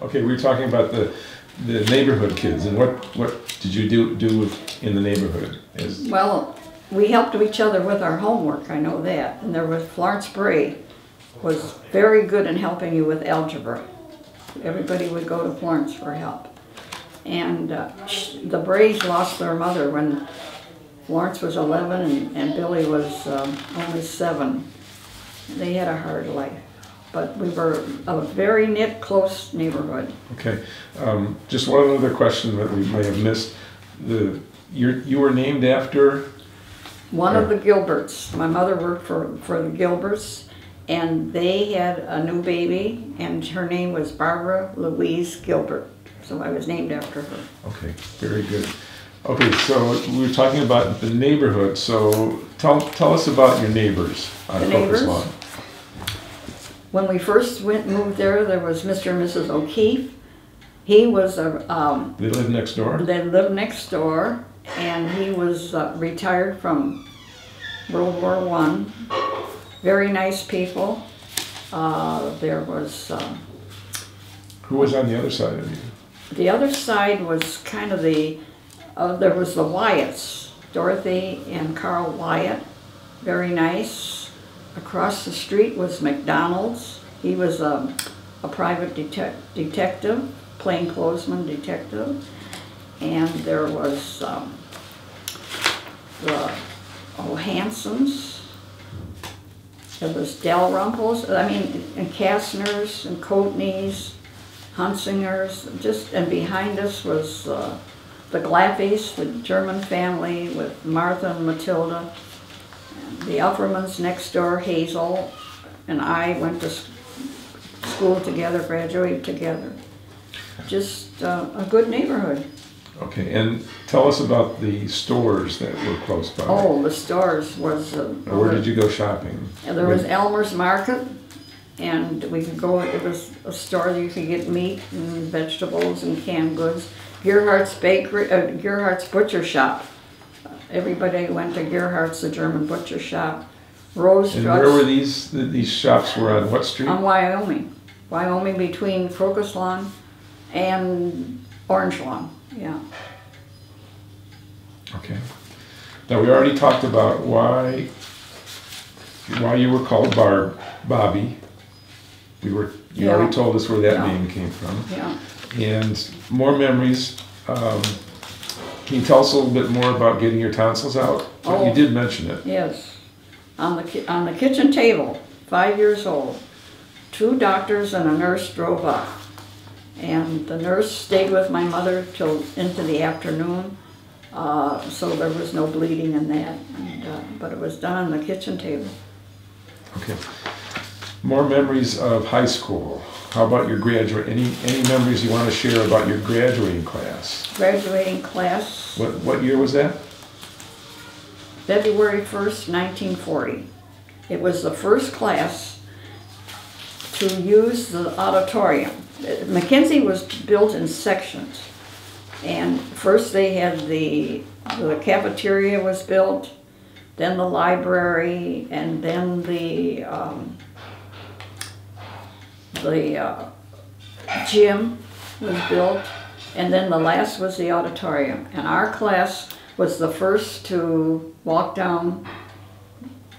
Okay, we were talking about the neighborhood kids, and what did you do in the neighborhood? Well, we helped each other with our homework, I know that. And there was Florence Bray was very good in helping you with algebra. Everybody would go to Florence for help. And the Brays lost their mother when Florence was 11 and Billy was only 7. They had a hard life. But we were a very knit, close neighborhood. Okay. Just one other question that we may have missed. You were named after? One of the Gilberts. My mother worked for the Gilberts, and they had a new baby, and her name was Barbara Louise Gilbert. So I was named after her. Okay, very good. Okay, so we were talking about the neighborhood. So tell us about your neighbors on Crocus Lawn. When we first moved there was Mr. and Mrs. O'Keefe. He was a... they lived next door? They lived next door, and he was retired from World War I. Very nice people. There was... who was on the other side of you? The other side was kind of there was the Wyatts, Dorothy and Carl Wyatt. Very nice. Across the street was McDonald's. He was a private detective, plainclothesman detective. And there was the Hansons. There was Dalrymples, and Kastners and Coatneys, Hunsingers. And behind us was the Glaffys, the German family with Martha and Matilda. The Uffermans next door, Hazel, and I went to school together, graduated together. Just a good neighborhood. Okay, and tell us about the stores that were close by. Oh, the stores was... where did you go shopping? There was Elmer's Market, and we could go, it was a store that you could get meat and vegetables and canned goods. Gerhardt's Bakery, Gerhardt's Butcher Shop. Everybody went to Gerhardt's, the German butcher shop. Rose And Drugs. where were these shops were on what street? On Wyoming. Wyoming between Crocus Lawn and Orange Lawn, yeah. Okay. Now we already talked about why you were called Bobby. You already told us where that name came from. Yeah. And more memories. Can you tell us a little bit more about getting your tonsils out? Oh, you did mention it. Yes. On the kitchen table, 5 years old, 2 doctors and a nurse drove up. And the nurse stayed with my mother till into the afternoon, so there was no bleeding in that. But it was done on the kitchen table. Okay. More memories of high school. How about your graduate? Any memories you want to share about your graduating class? Graduating class. What year was that? February 1st, 1940. It was the first class to use the auditorium. Mackenzie was built in sections. And first they had the cafeteria was built, then the library, and then the gym was built, and then the last was the auditorium. And our class was the first to walk down,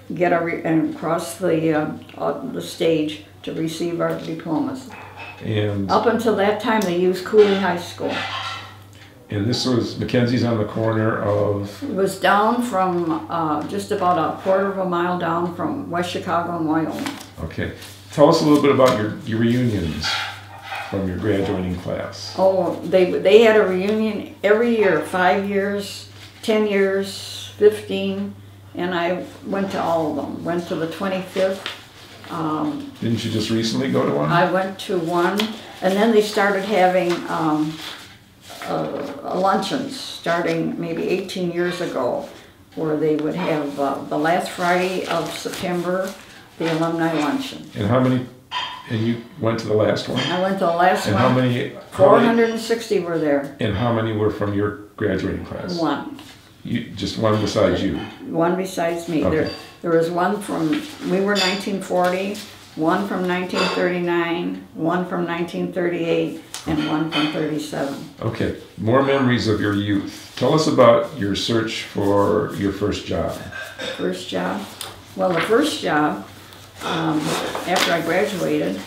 and cross the stage to receive our diplomas. And up until that time, they used Cooley High School. And this was Mackenzie's on the corner of? It was down from just about a quarter of a mile down from West Chicago and Wyoming. Okay. Tell us a little bit about your reunions from your graduating class. Oh, they had a reunion every year, 5 years, 10 years, 15, and I went to all of them. Went to the 25th. Didn't you just recently go to one? I went to one, and then they started having luncheons starting maybe 18 years ago, where they would have the last Friday of September, the alumni luncheon. And you went to the last one? I went to the last one. And how many? 460 were there. And how many were from your graduating class? One. Just one besides you? One besides me. Okay. There was one from, we were 1940, one from 1939, one from 1938, and one from 37. Okay, more memories of your youth. Tell us about your search for your first job. First job? Well, the first job, after I graduated,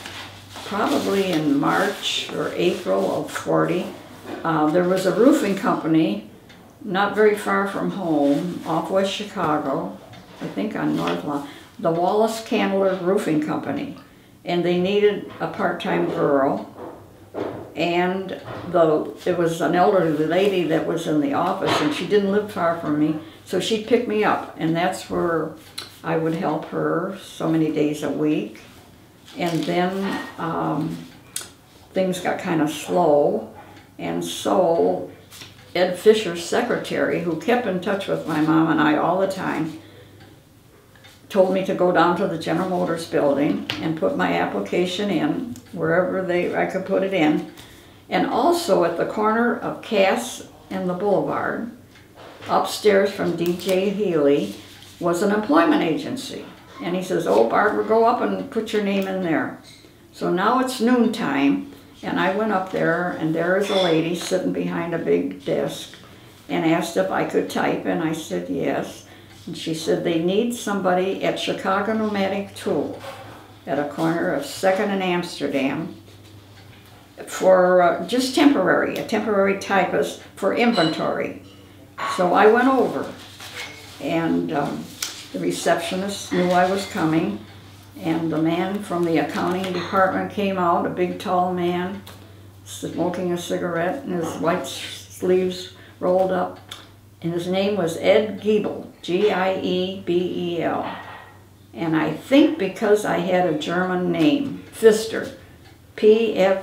probably in March or April of 40, there was a roofing company not very far from home, off West Chicago, I think on North Lawn, the Wallace Candler Roofing Company. And they needed a part-time girl. And it was an elderly lady that was in the office, and she didn't live far from me, so she'd pick me up, and that's where I would help her so many days a week. And then things got kind of slow, and so Ed Fisher's secretary, who kept in touch with my mom and I all the time, told me to go down to the General Motors building and put my application in wherever I could put it in. And also at the corner of Cass and the Boulevard, upstairs from DJ Healy, was an employment agency. And he says, "Oh, Barbara, go up and put your name in there." So now it's noontime, and I went up there, and there is a lady sitting behind a big desk and asked if I could type, and I said yes. And she said they need somebody at Chicago Pneumatic Tool at a corner of 2nd and Amsterdam for just temporary, a temporary typist for inventory. So I went over, and the receptionist knew I was coming, and the man from the accounting department came out, a big tall man, smoking a cigarette and his white sleeves rolled up. And his name was Ed Giebel, Giebel. And I think because I had a German name, Pfister, Pfister,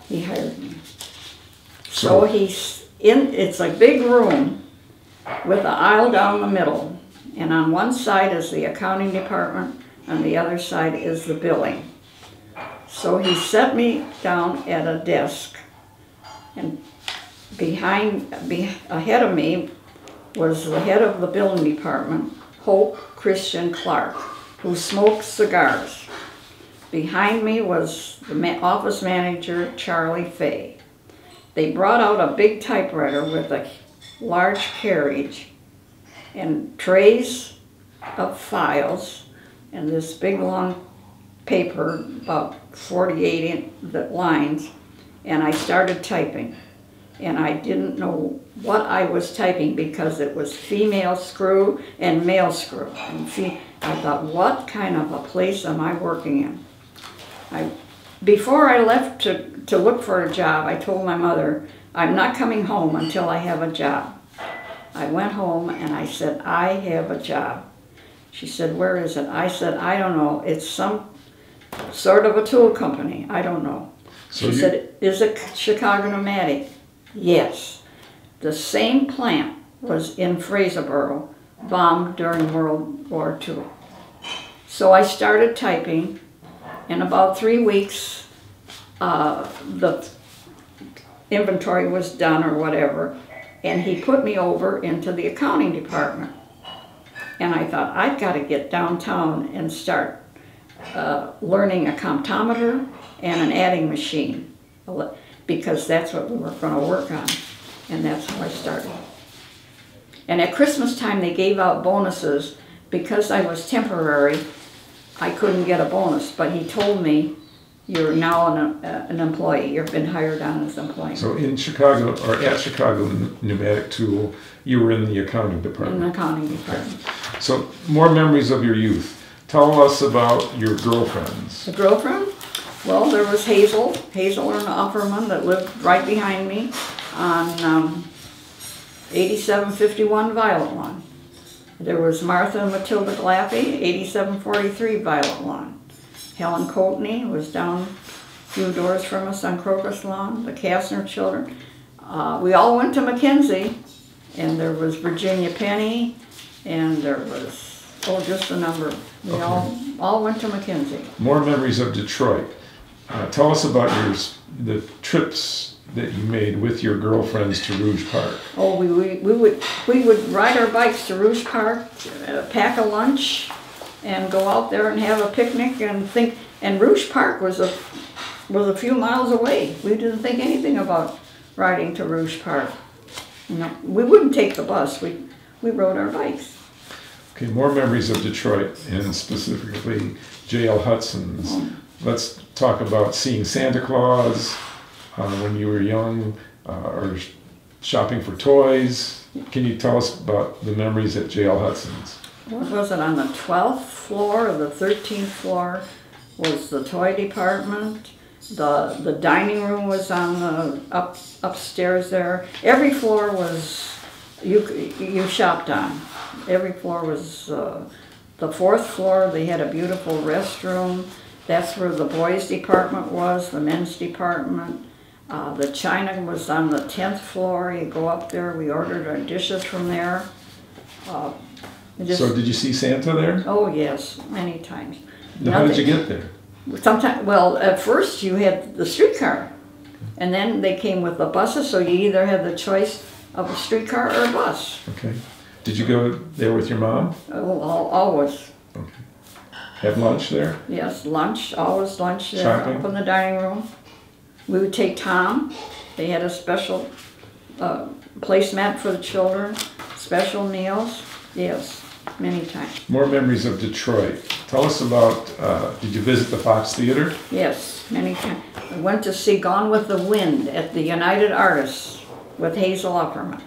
he hired me. So it's a big room with an aisle down the middle. And on one side is the accounting department, and the other side is the billing. So he set me down at a desk, and ahead of me was the head of the billing department, Hope Christian Clark, who smoked cigars. Behind me was the office manager, Charlie Fay. They brought out a big typewriter with a large carriage and trays of files and this big long paper, about 48 lines, and I started typing. And I didn't know what I was typing because it was female screw and male screw. And I thought, what kind of a place am I working in? Before I left to look for a job, I told my mother, I'm not coming home until I have a job. I went home and I said, I have a job. She said, where is it? I said, I don't know. It's some sort of a tool company. I don't know. So she said, is it Chicago Pneumatic? Yes. The same plant was in Fraserboro, bombed during World War II. So I started typing. In about 3 weeks, the inventory was done or whatever, and he put me over into the accounting department. And I thought, I've got to get downtown and start learning a comptometer and an adding machine, because that's what we were going to work on. And that's how I started. And at Christmas time, they gave out bonuses. Because I was temporary, I couldn't get a bonus, but he told me, you're now an employee. You've been hired on as an employee. So in Chicago, or at Chicago Pneumatic Tool, you were in the accounting department. In the accounting department. So more memories of your youth. Tell us about your girlfriends. The girlfriend? Well, there was Hazel and Offerman that lived right behind me on 8751 Violet Lawn. There was Martha and Matilda Glaffey, 8743 Violet Lawn. Helen Coatney was down a few doors from us on Crocus Lawn. The Kastner children. We all went to Mackenzie, and there was Virginia Penny, and there was, just a number. We all went to Mackenzie. More memories of Detroit. Tell us about the trips that you made with your girlfriends to Rouge Park. Oh, we would ride our bikes to Rouge Park, pack a lunch, and go out there and have a picnic and think. And Rouge Park was a few miles away. We didn't think anything about riding to Rouge Park. No, we wouldn't take the bus. We rode our bikes. Okay, more memories of Detroit, and specifically J.L. Hudson's. Let's talk about seeing Santa Claus when you were young, or shopping for toys. Can you tell us about the memories at J.L. Hudson's? What was it, on the 12th floor or the 13th floor was the toy department. The dining room was on the upstairs there. Every floor was, you shopped on. Every floor was, the 4th floor, they had a beautiful restroom. That's where the boys department was, the men's department. The china was on the 10th floor. You go up there, we ordered our dishes from there. So did you see Santa there? Oh yes, many times. How did you get there? Sometimes, well, at first you had the streetcar, and then they came with the buses, so you either had the choice of a streetcar or a bus. Okay. Did you go there with your mom? Oh, always. Okay. Have lunch there? Yes, lunch, always lunch there, Shopping? up in the dining room. We would take Tom. They had a special placemat for the children, special meals. Yes, many times. More memories of Detroit. Tell us about, did you visit the Fox Theater? Yes, many times. I went to see Gone with the Wind at the United Artists with Hazel Upperman.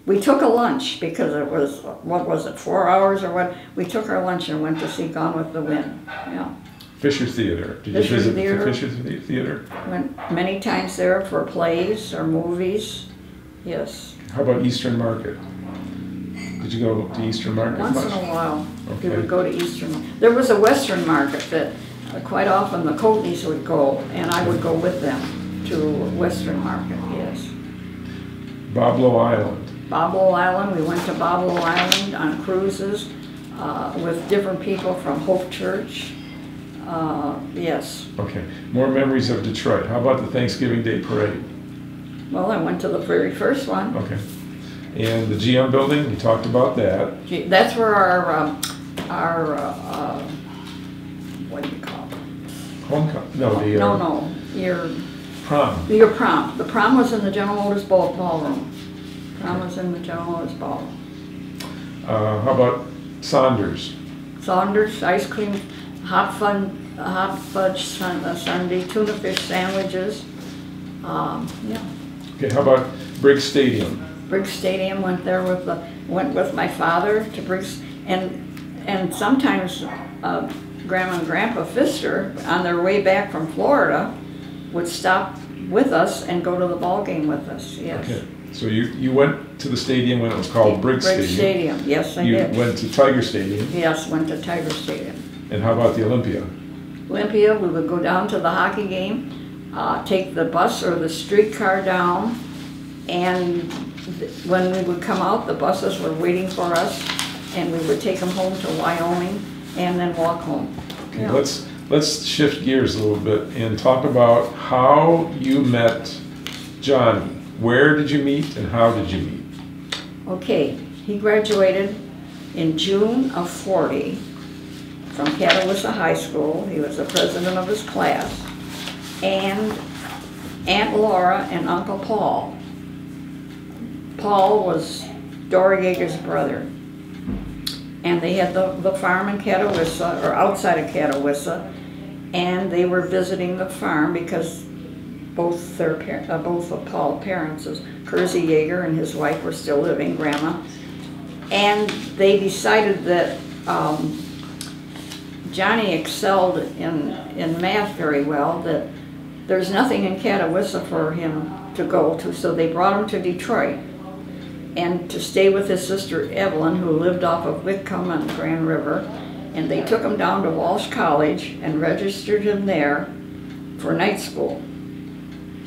We took a lunch because it was, what was it, 4 hours or what? We took our lunch and went to see Gone with the Wind. Yeah. Fisher Theater. Did Fisher you visit Theater. the Fisher Theater? Went many times there for plays or movies. Yes. How about Eastern Market? Did you go to Eastern Market Once much? in a while, we Okay. would go to Eastern. There was a Western Market that quite often the Coatneys would go, and I would go with them to Western Market, yes. Boblo Island. Boblo Island, we went to Boblo Island on cruises with different people from Hope Church. Yes. Okay. More memories of Detroit. How about the Thanksgiving Day Parade? Well, I went to the very first one. Okay. And the GM building, you talked about that. Gee, that's where our what do you call it? Homecoming. No, the No, your prom. prom. The prom was in the General Motors ballroom. Prom was in the General Motors ballroom. How about Saunders? Saunders ice cream, hot fudge sundae, tuna fish sandwiches. Yeah. Okay. How about Briggs Stadium? Briggs Stadium, went with my father to Briggs, and sometimes Grandma and Grandpa Pfister, on their way back from Florida, would stop with us and go to the ball game with us. Yes. Okay. So you went to the stadium when it was called Briggs Stadium. Yes, I You did. went to Tiger Stadium. Yes, went to Tiger Stadium. And how about the Olympia? Olympia, we would go down to the hockey game, take the bus or the streetcar down, and when we would come out, the buses were waiting for us, and we would take them home to Wyoming and then walk home. Okay, Yeah. let's shift gears a little bit and talk about how you met Johnny. Where did you meet and how did you meet? Okay, he graduated in June of '40 from Catawissa High School. He was the president of his class. And Aunt Laura and Uncle Paul. Paul was Dora Yeager's brother. And they had the farm in Catawissa, or outside of Catawissa, and they were visiting the farm because both of Paul's parents, Kersey Yeager and his wife, were still living, Grandma. And they decided that Johnny excelled in math very well, that there's nothing in Catawissa for him to go to, so they brought him to Detroit and to stay with his sister Evelyn, who lived off of Whitcomb and Grand River. And they took him down to Walsh College and registered him there for night school.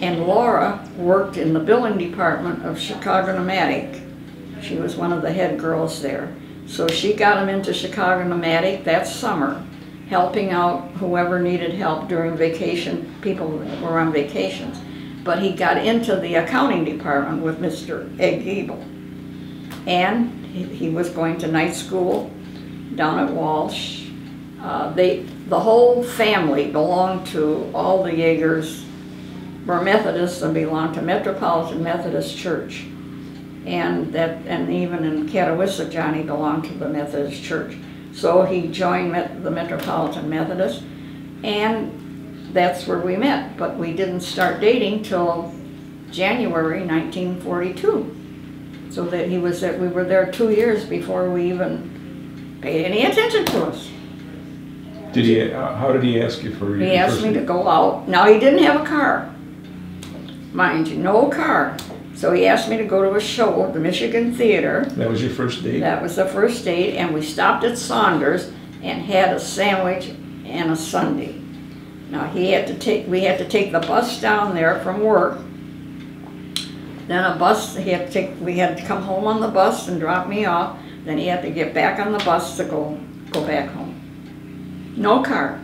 And Laura worked in the billing department of Chicago Pneumatic. She was one of the head girls there. So she got him into Chicago Pneumatic that summer, helping out whoever needed help during vacation. People that were on vacations. But he got into the accounting department with Mr. Ed Gable. And he was going to night school down at Walsh. The whole family belonged to, all the Yeagers were Methodists and belonged to Metropolitan Methodist Church. And even in Catawissa, Johnny belonged to the Methodist Church. So he joined the Metropolitan Methodist, and that's where we met. But we didn't start dating till January 1942. So that we were there 2 years before we even paid any attention to us. Did he? How did he ask you for your He asked me to go out. Now, he didn't have a car, mind you, no car. So he asked me to go to a show at the Michigan Theater. That was your first date? That was the first date, and we stopped at Saunders and had a sandwich and a sundae. Now, we had to take the bus down there from work. Then we had to come home on the bus and drop me off. Then he had to get back on the bus to go back home. No car.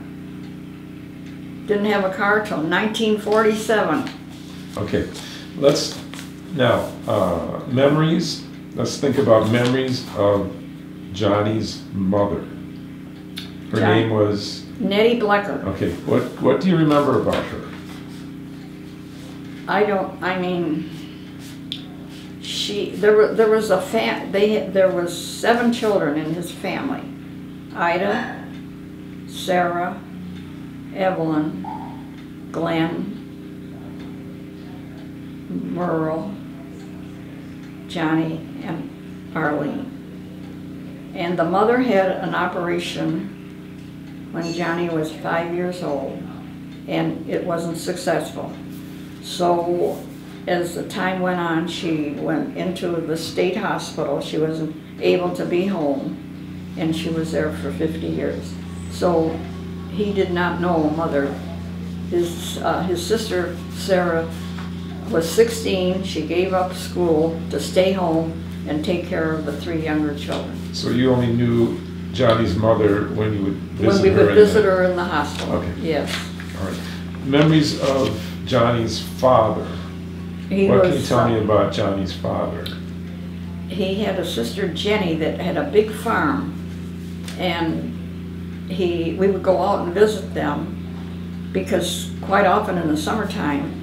Didn't have a car till 1947. Okay, memories. Let's think about memories of Johnny's mother. Her name was? Nettie Blecker. Okay, what do you remember about her? There was 7 children in his family. Ida, Sarah, Evelyn, Glenn, Merle, Johnny, and Arlene. And the mother had an operation when Johnny was 5 years old, and it wasn't successful. So as the time went on, she went into the state hospital. She wasn't able to be home, and she was there for 50 years. So he did not know a mother. His sister, Sarah, was 16. She gave up school to stay home and take care of the 3 younger children. So you only knew Johnny's mother when you would visit her? When we would visit her in the hospital. Okay. Yes. All right. Memories of Johnny's father. What can you tell me about Johnny's father? He had a sister, Jenny, that had a big farm, and we would go out and visit them because quite often in the summertime,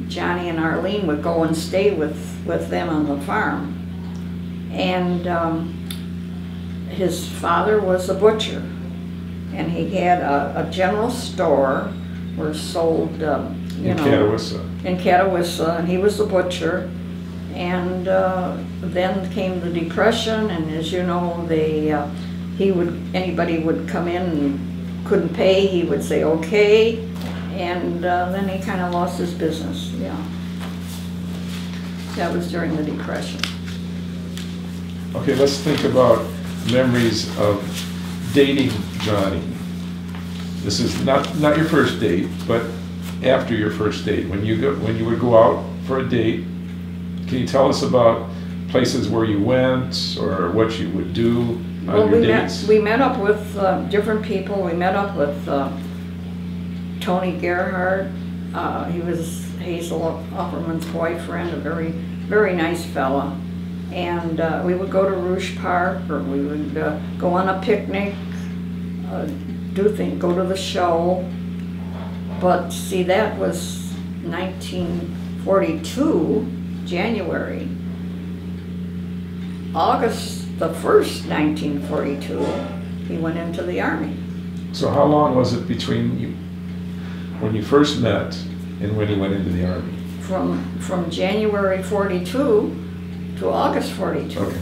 Johnny and Arlene would go and stay with them on the farm. And his father was a butcher, and he had a general store where sold, in Catawissa. In Catawissa, and he was a butcher. And then came the Depression, and as you know, anybody would come in and couldn't pay, he would say okay, and then he kind of lost his business. Yeah, that was during the Depression. Okay, let's think about memories of dating Johnny. This is not your first date, but after your first date, when you would go out for a date. Can you tell us about places where you went or what you would do on your dates? We met up with different people. We met up with Tony Gerhardt. He was Hazel Upperman's boyfriend, a very, very nice fella. And we would go to Rouge Park, or we would go on a picnic, go to the show. But see, that was 1942. January. August the 1st, 1942, he went into the Army. So how long was it between you, when you first met and when he went into the Army? From January 42 to August 42. Okay.